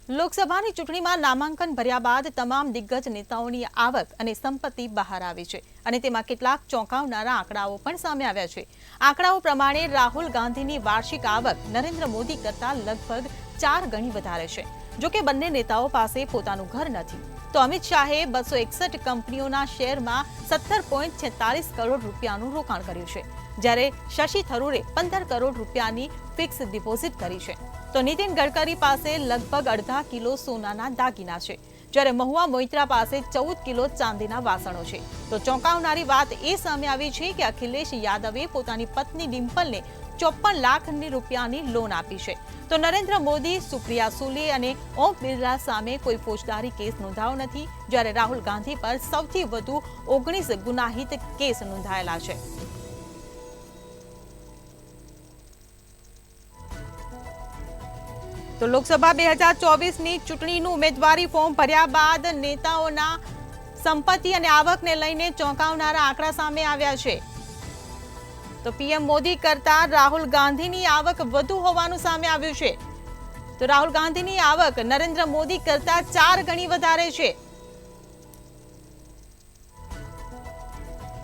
લોકસભાની ચૂંટણીમાં નામાંકન ભર્યા બાદ તમામ દિગ્ગજ નેતાઓની આવક અને સંપત્તિ બહાર આવી છે અને તેમાં કેટલાક ચોંકાવનારા આંકડાઓ પણ સામે આવ્યા છે। આંકડાઓ પ્રમાણે રાહુલ ગાંધીની વાર્ષિક આવક નરેન્દ્ર મોદી કરતાં લગભગ 4 ગણી વધારે છે। જો કે બંને નેતાઓ પાસે પોતાનું ઘર નથી, તો અમિત શાહે 261 કંપનીઓના શેરમાં 17.46 કરોડ રૂપિયાનું રોકાણ કર્યું છે, જ્યારે શશી થરૂરે 15 કરોડ રૂપિયાની ફિક્સ ડિપોઝિટ કરી છે। તો નીતિન ગડકરી પાસે લગભગ અડધા કિલો સોનાના દાગીના છે, જ્યારે મહુઆ મોઇત્રા પાસે 14 કિલો ચાંદીના વાસણો છે। તો ચોંકાવનારી વાત એ સામે આવી છે કે અખિલેશ યાદવે પોતાની પત્ની ડિમ્પલને 54 લાખ રૂપિયાની લોન આપી છે। તો નરેન્દ્ર મોદી, સુપ્રિયા સુલે અને ઓમ બિરલા સામે કોઈ ફોજદારી કેસ નોંધાયો નથી, જ્યારે રાહુલ ગાંધી પર સૌથી વધુ 19 ગુનાહિત કેસ નોંધાયેલા છે। તો લોકસભા 2024ની ચૂંટણીનું ઉમેદવારી ફોર્મ ભર્યા બાદ નેતાઓના સંપત્તિ અને આવકને લઈને ચોંકાવનારા આંકડા સામે આવ્યા છે। તો પીએમ મોદી કરતા રાહુલ ગાંધીની આવક વધુ હોવાનું સામે આવ્યું છે। તો રાહુલ ગાંધીની આવક નરેન્દ્ર મોદી કરતા 4 ગણી વધારે છે।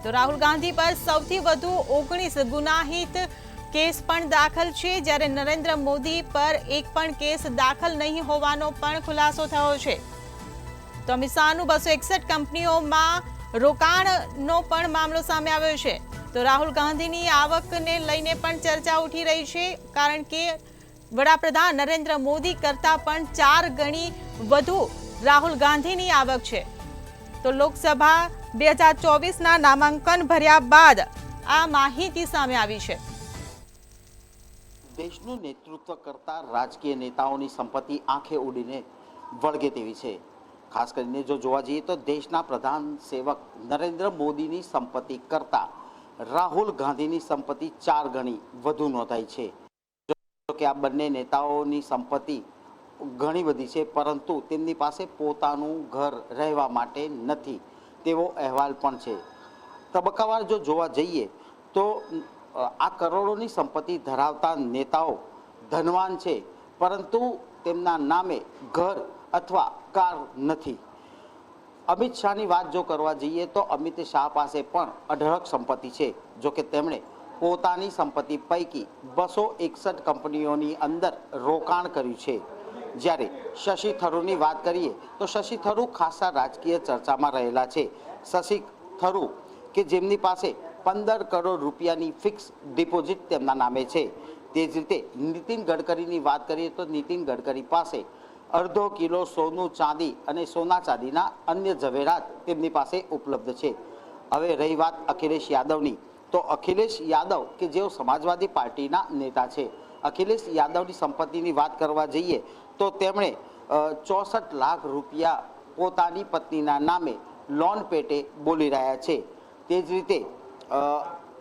તો રાહુલ ગાંધી પર સૌથી વધુ 19 ગુનાહિત કેસ પણ દાખલ છે, જ્યારે નરેન્દ્ર મોદી પર એક પણ કેસ દાખલ નહીં હોવાનો પણ ખુલાસો થયો છે। તો અમિત શાહનું 261 કંપનીઓમાં રોકાણનો પણ મામલો સામે આવ્યો છે। તો રાહુલ ગાંધીની આવકને લઈને પણ ચર્ચા ઉઠી રહી છે, કારણ કે વડાપ્રધાન નરેન્દ્ર મોદી કરતા પણ 4 ગણી વધુ રાહુલ ગાંધીની આવક છે। તો લોકસભા 2024ના નામાંકન ભર્યા બાદ આ માહિતી સામે આવી છે। દેશનું નેતૃત્વ કરતા રાજકીય નેતાઓની સંપત્તિ આંખે ઉડીને વળગે તેવી છે। ખાસ કરીને જો જોવા જઈએ તો દેશના પ્રધાન સેવક નરેન્દ્ર મોદીની સંપત્તિ કરતા રાહુલ ગાંધીની સંપત્તિ 4 ગણી વધુ નોંધાઈ છે। જો કે આ બંને નેતાઓની સંપત્તિ ઘણી બધી છે, પરંતુ તેમની પાસે પોતાનું ઘર રહેવા માટે નથી તેવો અહેવાલ પણ છે। તબક્કાવાર જો જોવા જઈએ તો આ કરોડોની સંપત્તિ ધરાવતા નેતાઓ ધનવાન છે, પરંતુ તેમના નામે ઘર અથવા કાર નથી। અમિત શાહની વાત જો કરવા જઈએ તો અમિત શાહ પાસે પણ અઢળક સંપત્તિ છે। જો કે તેમણે પોતાની સંપત્તિ પૈકી 261 કંપનીઓની અંદર રોકાણ કર્યું છે। જ્યારે શશી થરૂરની વાત કરીએ તો શશી થરૂર ખાસા રાજકીય ચર્ચામાં રહેલા છે। શશી થરૂર કે જેમની પાસે 15 કરોડ રૂપિયાની ફિક્સ ડિપોઝિટ તેમના નામે છે। તે જ રીતે નીતિન ગડકરીની વાત કરીએ તો નીતિન ગડકરી પાસે અડધો કિલો સોનું, ચાંદી અને સોના ચાંદીના અન્ય ઝવેરાત તેમની પાસે ઉપલબ્ધ છે। હવે રહી વાત અખિલેશ યાદવની, તો અખિલેશ યાદવ કે જેઓ સમાજવાદી પાર્ટીના નેતા છે, અખિલેશ યાદવની સંપત્તિની વાત કરવા જઈએ તો તેમણે 64 લાખ રૂપિયા પોતાની પત્નીના નામે લોન પેટે બોલી રહ્યા છે। તે જ રીતે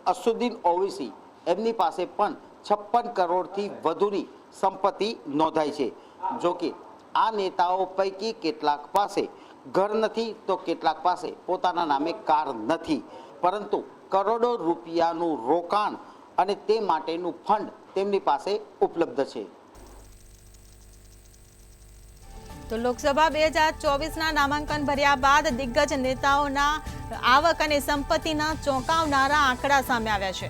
અસદુદ્દીન ઓવૈસી એમની પાસે પણ 56 કરોડથી વધુની સંપત્તિ નોંધાઈ છે। જો કે આ નેતાઓ પૈકી કેટલાક પાસે ઘર નથી, તો કેટલાક પાસે પોતાના નામે કાર નથી, પરંતુ કરોડો રૂપિયાનું રોકાણ અને તે માટેનું ફંડ તેમની પાસે ઉપલબ્ધ છે। તો લોકસભા 2024ના નામાંકન ભર્યા બાદ દિગ્ગજ નેતાઓના આવક અને સંપત્તિના ચોંકાવનારા આંકડા સામે આવ્યા છે।